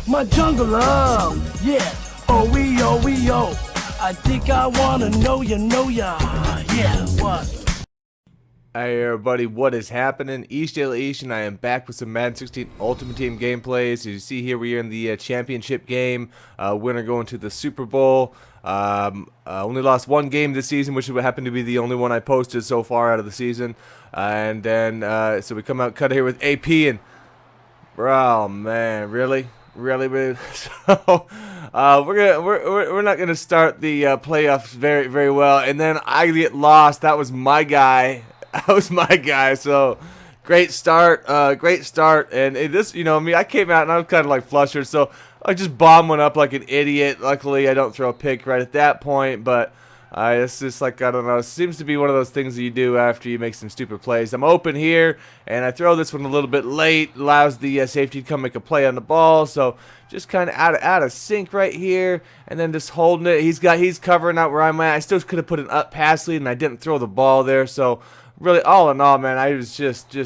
my jungle love. Yeah, oh we oh. I think I wanna know ya, yeah, what? Hey everybody, what is happening? Dela, and I am back with some Madden 16 Ultimate Team gameplays. As you see here, we are in the championship game. Winner going to the Super Bowl. Only lost one game this season, which would happen to be the only one I posted so far out of the season. And then, so we come out cut here with AP, and oh man, really? So we're not gonna start the playoffs very well, and then I get lost. That was my guy. So great start, and this, I came out and I was kind of like flustered, so I just bombed one up like an idiot. Luckily, I don't throw a pick right at that point, but it's just like, I don't know, it seems to be one of those things that you do after you make some stupid plays. I'm open here, and I throw this one a little bit late, allows the safety to come make a play on the ball, so just kind of out of sync right here, and then just holding it. He's covering out where I'm at. I still could have put an up pass lead, and I didn't throw the ball there, so really, all in all, man, I was just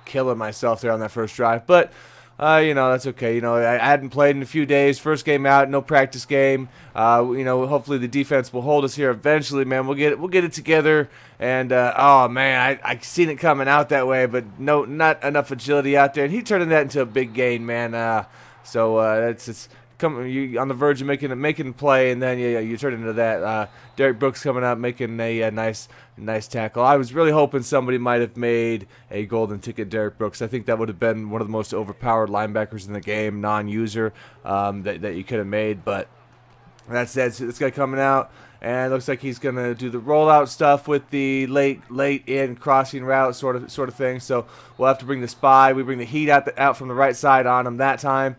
killing myself there on that first drive, but that's okay. I hadn't played in a few days. First game out, no practice game. Hopefully the defense will hold us here eventually, man. We'll get it together. And oh man, I seen it coming out that way, but not enough agility out there. And he turned that into a big gain, man. It's you on the verge of making a play, and then you turn into that. Derrick Brooks coming out making a nice tackle. I was really hoping somebody might have made a golden ticket Derrick Brooks. I think that would have been one of the most overpowered linebackers in the game, non-user, that you could have made. But that said, so this guy coming out, and it looks like he's gonna do the rollout stuff with the late in crossing route sort of thing. So we'll have to bring the spy. We bring the heat out from the right side on him that time.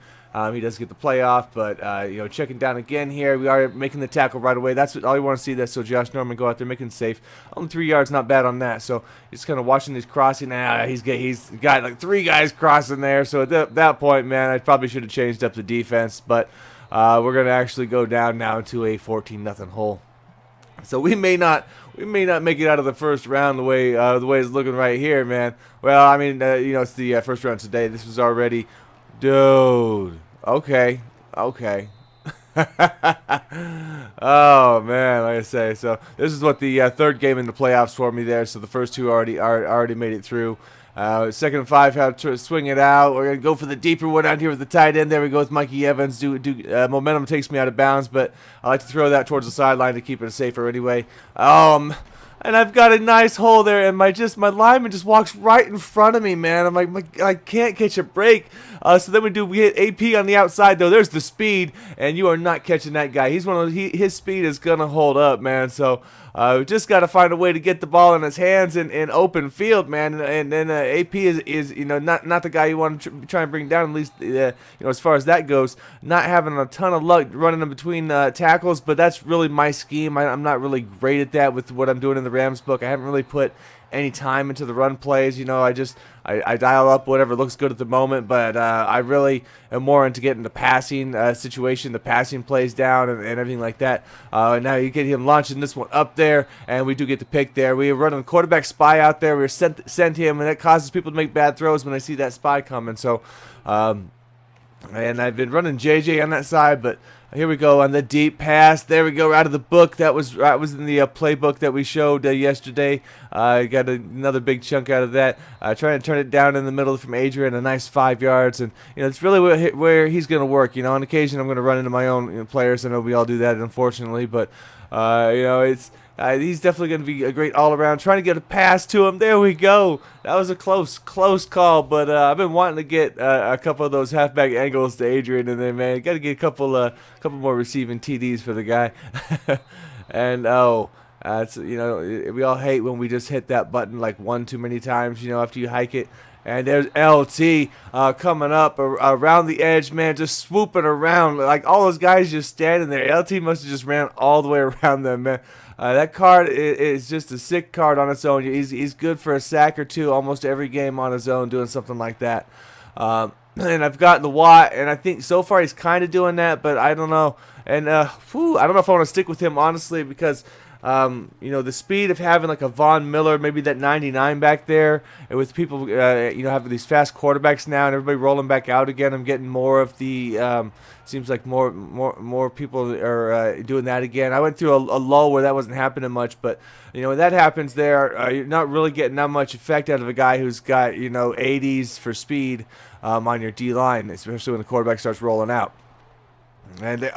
He does get the play off, but checking down again here. We are making the tackle right away. That's all you want to see. That so Josh Norman go out there making it safe. Only 3 yards, not bad on that. So just kind of watching these crossing. He's got like 3 guys crossing there. So at that point, man, I probably should have changed up the defense. But we're gonna actually go down now to a 14-0 hole. So we may not make it out of the first round the way it's looking right here, man. Well, I mean, it's the first round today. This was already. Dude. Okay. Oh man, like I say. So this is what the third game in the playoffs for me there. So the first two already made it through. Second and 5, have to swing it out. We're gonna go for the deeper one out here with the tight end. There we go with Mikey Evans. Momentum takes me out of bounds, but I like to throw that towards the sideline to keep it safer anyway. And I've got a nice hole there, and my lineman just walks right in front of me, man. I'm like, I can't catch a break. So then we hit AP on the outside, though. There's the speed, and you are not catching that guy. He's his speed is gonna hold up, man. So we just got to find a way to get the ball in his hands in open field, man. And then AP is not the guy you want to try and bring down. At least as far as that goes, not having a ton of luck running in between tackles. But that's really my scheme. I'm not really great at that with what I'm doing in the Rams book. I haven't really put any time into the run plays. I dial up whatever looks good at the moment, but I really am more into getting the passing situation, the passing plays down, and everything like that. Now you get him launching this one up there, and we do get the pick there. We are running a quarterback spy out there. We're sent him, and it causes people to make bad throws when they see that spy coming. So, and I've been running JJ on that side, but here we go on the deep pass. There we go, out of the book. That was in the playbook that we showed yesterday. Got another big chunk out of that. Trying to turn it down in the middle from Adrian, a nice 5 yards, and it's really where he's going to work. On occasion I'm going to run into my own players. I know we all do that, unfortunately, but it's. He's definitely going to be a great all-around. Trying to get a pass to him. There we go. That was a close call, but I've been wanting to get a couple of those halfback angles to Adrian in there, man. Got to get a couple more receiving TDs for the guy. And we all hate when we just hit that button like one too many times, after you hike it. And there's LT coming up around the edge, man, just swooping around. Like all those guys just standing there. LT must have just ran all the way around them, man. That card is just a sick card on its own. He's good for a sack or two almost every game on his own doing something like that. And I've got the Watt, and I think so far he's kind of doing that, but I don't know. And I don't know if I want to stick with him, honestly, because You know, the speed of having like a Von Miller, maybe that 99 back there, and with people, you know, having these fast quarterbacks now, and everybody rolling back out again. I'm getting more of the. Seems like more people are doing that again. I went through a lull where that wasn't happening much, but you know when that happens, you're not really getting that much effect out of a guy who's got 80s for speed on your D line, especially when the quarterback starts rolling out. And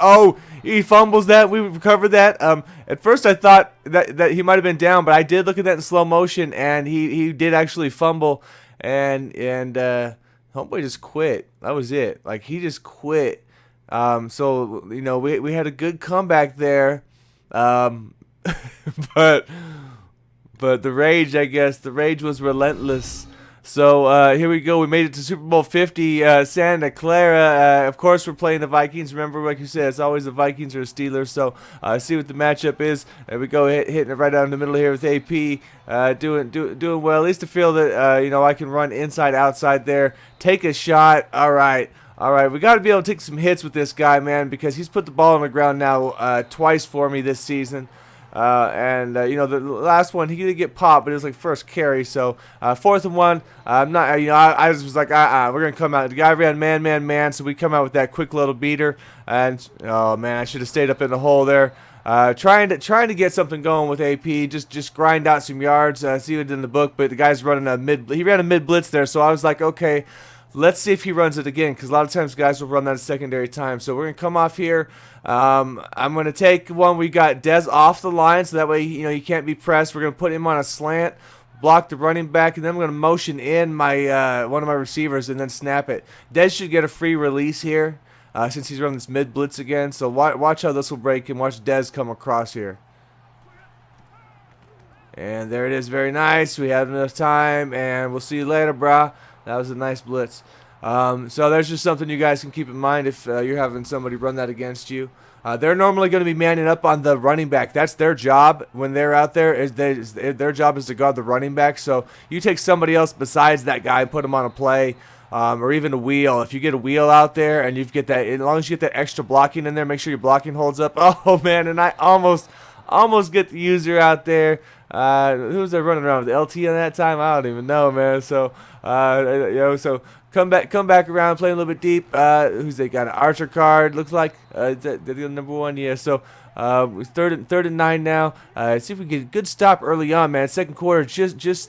he fumbles that. We recovered that. At first I thought that he might have been down, but I did look at that in slow motion, and he did actually fumble, and homeboy just quit. That was it. Like he just quit. So we had a good comeback there, but the rage, I guess, was relentless. So here we go. We made it to Super Bowl 50, Santa Clara. Of course, we're playing the Vikings. Remember, like you said, it's always the Vikings or the Steelers. So see what the matchup is. There we go, hitting it right down the middle here with AP. Doing well. At least to feel that I can run inside, outside there. Take a shot. All right, we got to be able to take some hits with this guy, man, because he's put the ball on the ground now twice for me this season. The last one, he did get popped, but it was like first carry. So 4th and 1. I'm not, I was like, we're gonna come out. The guy ran man. So we come out with that quick little beater. And oh man, I should have stayed up in the hole there. Trying to get something going with AP, just grind out some yards. See what it did in the book, but the guy's running he ran a mid blitz there. So I was like, okay, let's see if he runs it again, because a lot of times guys will run that a secondary time. So we're going to come off here. I'm going to take one. We got Dez off the line, so that way you can't be pressed. We're going to put him on a slant, block the running back, and then we're going to motion in my one of my receivers and then snap it. Dez should get a free release here since he's running this mid blitz again. So watch how this will break and watch Dez come across here. And there it is. Very nice. We have enough time, and we'll see you later, brah. That was a nice blitz. So there's just something you guys can keep in mind if you're having somebody run that against you. They're normally going to be manning up on the running back. That's their job when they're out there. Their job is to guard the running back. So you take somebody else besides that guy and put them on a play or even a wheel. If you get a wheel out there and you get that, as long as you get that extra blocking in there, make sure your blocking holds up. Oh, man, and I almost get the user out there. Who was I running around with? LT on that time? I don't even know, man. So, so come back around, play a little bit deep. Who's they got? An Archer card, looks like. Is that the number 1? Yeah. So, it's third and 9 now. See if we can get a good stop early on, man. Second quarter just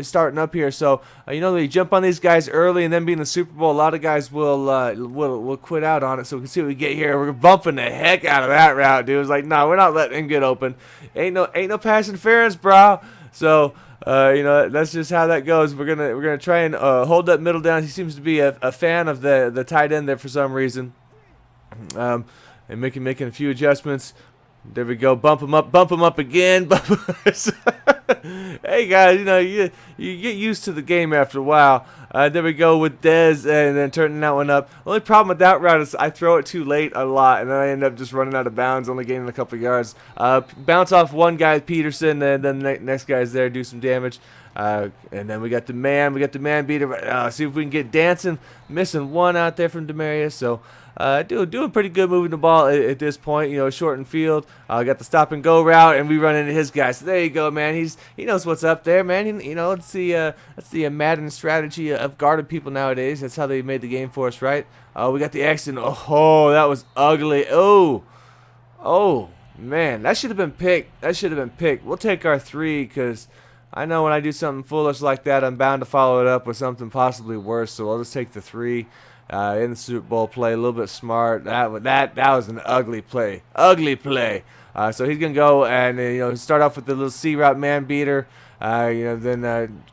starting up here. So, they jump on these guys early, and then being the Super Bowl, a lot of guys will quit out on it. So we can see what we get here. We're bumping the heck out of that route, dude. It's like, no, we're not letting him get open. Ain't no pass interference, bro. So. That's just how that goes. We're gonna try and hold that middle down. He seems to be a fan of the tight end there for some reason, and making a few adjustments. There we go. Bump him up again. Hey guys, you get used to the game after a while. There we go with Dez, and then turning that one up. Only problem with that route is I throw it too late a lot, and then I end up just running out of bounds, only gaining a couple of yards. Bounce off one guy, Peterson, and then the next guy's there, do some damage. And then we got the man beater. See if we can get dancing. Missing one out there from Demarius. So doing pretty good moving the ball at this point. Shortened field. Got the stop and go route, and we run into his guy. So there you go, man. He knows what's up there, man. It's the Madden strategy of guarding people nowadays. That's how they made the game for us, right? We got the accident. Oh, that was ugly. Oh, man, that should have been picked. We'll take our 3 because I know when I do something foolish like that, I'm bound to follow it up with something possibly worse. So I'll just take the 3 in the Super Bowl play. A little bit smart. That was an ugly play. So he's gonna go and start off with the little C route man beater. Then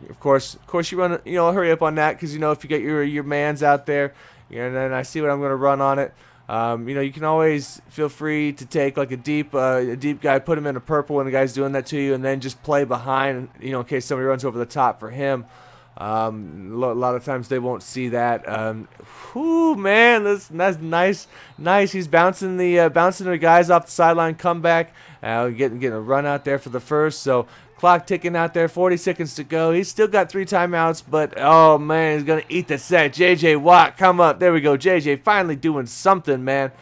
of course you run. Hurry up on that because if you get your mans out there, and then I see what I'm gonna run on it. You can always feel free to take like a deep guy, put him in a purple when the guy's doing that to you, and then just play behind, in case somebody runs over the top for him. A lot of times they won't see that. Man, that's nice. He's bouncing the guys off the sideline, comeback, getting a run out there for the first. So clock ticking out there, 40 seconds to go. He's still got 3 timeouts, but oh man, he's gonna eat the set. JJ Watt, come up. There we go. JJ finally doing something, man.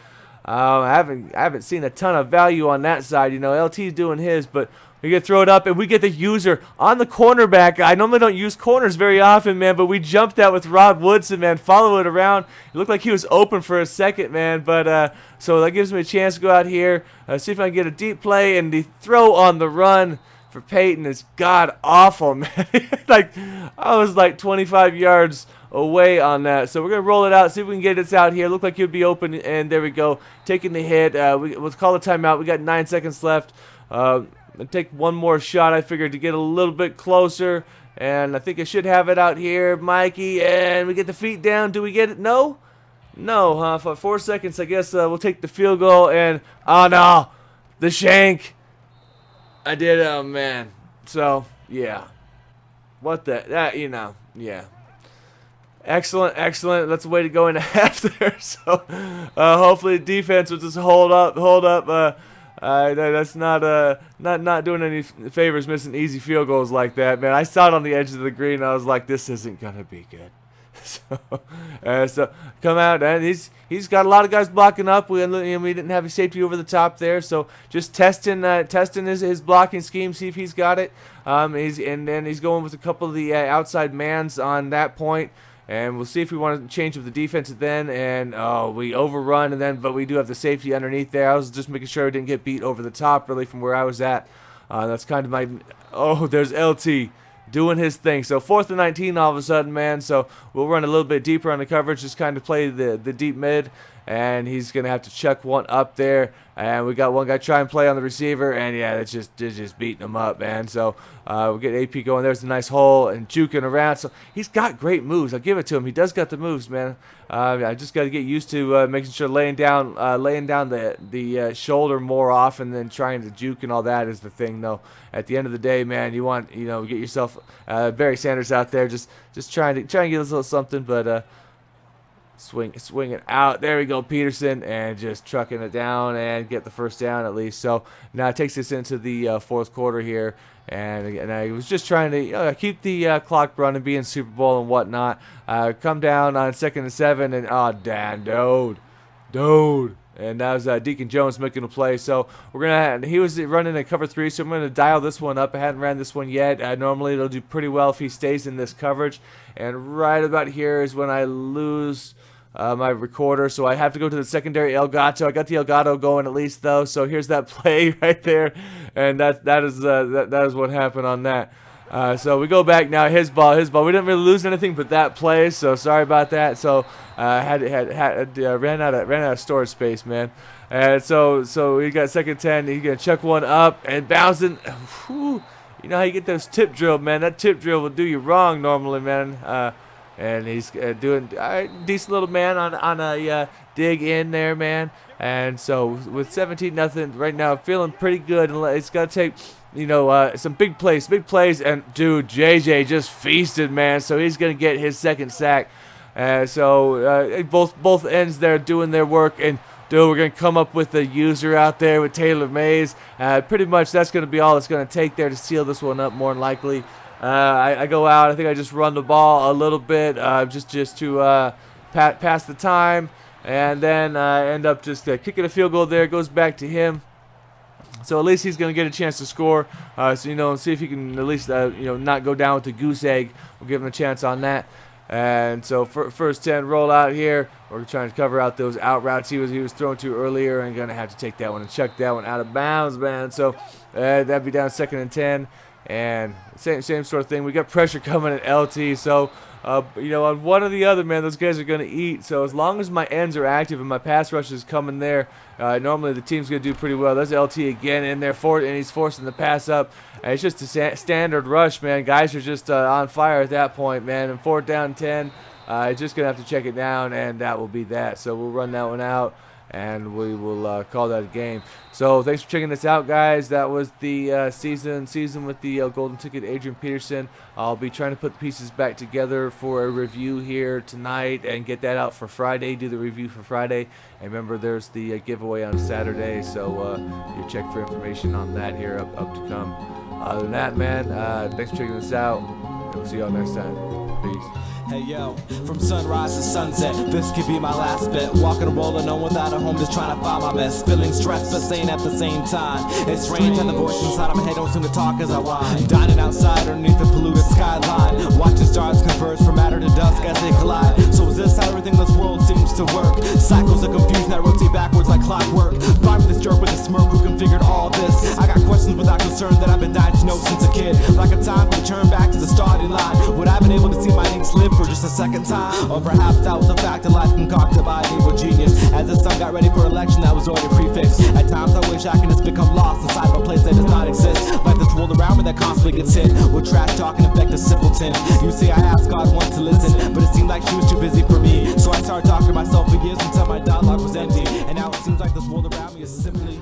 I haven't seen a ton of value on that side. You know, LT's doing his, but we get throw it up, and we get the user on the cornerback. I normally don't use corners very often, man, but we jumped that with Rod Woodson, man. Follow it around. It looked like he was open for a second, man, but so that gives me a chance to go out here, see if I can get a deep play, and the throw on the run for Peyton is god awful, man. Like, I was like 25 yards away on that. So we're going to roll it out, see if we can get this out here. Looked like he'd be open, and there we go. Taking the hit. Let's call a timeout. We got 9 seconds left. Take one more shot, I figured, to get a little bit closer. And I think I should have it out here, Mikey. And we get the feet down. Do we get it? No? No, huh? For 4 seconds, I guess we'll take the field goal. And, oh no, the shank. I did it, oh man. So, yeah. What the, that, you know, yeah. Excellent, excellent. That's the way to go into half there. So, hopefully the defense will just hold up. That's not doing any favors, missing easy field goals like that, man. I saw it on the edge of the green, and I was like, this isn't gonna be good. So come out, and he's got a lot of guys blocking up. We didn't have a safety over the top there, so just testing his blocking scheme, see if he's got it. Then he's going with a couple of the outside mans on that point. And we'll see if we want to change up the defense then. And we overrun, but we do have the safety underneath there. I was just making sure I didn't get beat over the top, really, from where I was at. That's kind of my. Oh, there's LT doing his thing. So 4th and 19 all of a sudden, man. So we'll run a little bit deeper on the coverage, just kind of play the deep mid. And he's going to have to chuck one up there. And we got one guy try and play on the receiver. And, yeah, it's just beating him up, man. So we'll get AP going. There's a nice hole and juking around. So he's got great moves. I'll give it to him. He does got the moves, man. I just got to get used to making sure laying down the shoulder more often than trying to juke and all that is the thing, though. At the end of the day, man, you want, get yourself Barry Sanders out there just trying to get a little something, but swing it out. There we go, Peterson, and just trucking it down and get the first down at least. So now it takes us into the fourth quarter here, and I was just trying to keep the clock running, being Super Bowl and whatnot. Come down on 2nd and 7, and damn, dude. And that was Deacon Jones making a play. So he was running a cover 3, so I'm gonna dial this one up. I hadn't ran this one yet. Normally it'll do pretty well if he stays in this coverage. And right about here is when I lose my recorder, so I have to go to the secondary Elgato. I got the Elgato going at least, though. So here's that play right there, and that is what happened on that. So we go back now. His ball. We didn't really lose anything but that play, so sorry about that. So ran out of storage space, man. And so we got 2nd 10. He's gonna chuck one up and bouncing. Whew, you know how you get those tip drill, man. That tip drill will do you wrong normally, man. And he's doing a decent little man on a dig in there, man. And so with 17-0 right now, feeling pretty good. It's got to take, some big plays. And, dude, JJ just feasted, man. So he's going to get his 2nd sack. So both ends there doing their work. And, dude, we're going to come up with a user out there with Taylor Mays. Pretty much that's going to be all it's going to take there to seal this one up, more than likely. I go out. I think I just run the ball a little bit just to pass the time. And then end up just kicking a field goal there. It goes back to him. So at least he's going to get a chance to score. So, see if he can at least, not go down with the goose egg. We'll give him a chance on that. And so first 10 roll out here. We're trying to cover out those out routes he was thrown to earlier, and going to have to take that one and chuck that one out of bounds, man. So that'd be down 2nd and 10. And same sort of thing. We got pressure coming at LT. So, on one or the other, man, those guys are going to eat. So as long as my ends are active and my pass rush is coming there, normally the team's going to do pretty well. There's LT again in there, and he's forcing the pass up. And it's just a standard rush, man. Guys are just on fire at that point, man. And 4th down 10, just going to have to check it down, and that will be that. So we'll run that one out, and we will call that a game. So thanks for checking this out, guys. That was the season with the Golden Ticket, Adrian Peterson. I'll be trying to put the pieces back together for a review here tonight and get that out for Friday. Do the review for Friday. And remember, there's the giveaway on Saturday, so you check for information on that here up to come. Other than that, man, thanks for checking this out. We'll see y'all next time. Peace. Hey yo, from sunrise to sunset, this could be my last bet. Walking and rolling on without a home, just trying to find my mess. Feeling stressed but sane at the same time. It's strange and the voice inside of my head don't seem to talk as I whine. Dining outside underneath the polluted skyline, watching stars converge from matter to dusk as they collide. So is this how everything in this world seems to work? Cycles of confusion that rotate backwards like clockwork. Find this jerk with a smirk who configured all this. I got questions without concern that I've been dying to know since a kid. Like a time to return back to the starting line. Would I have been able to see my links live for just a second time? Or perhaps that was a fact of life concocted by an evil genius. As the sun got ready for election that was already prefixed. At times I wish I could just become lost inside of a place that does not exist. Like this world around me that constantly gets hit with trash talk and affect a simpleton. You see, I asked God once to listen, but it seemed like she was too busy for me. So I started talking to myself for years until my dialogue was empty. And now it seems like this world around me is simply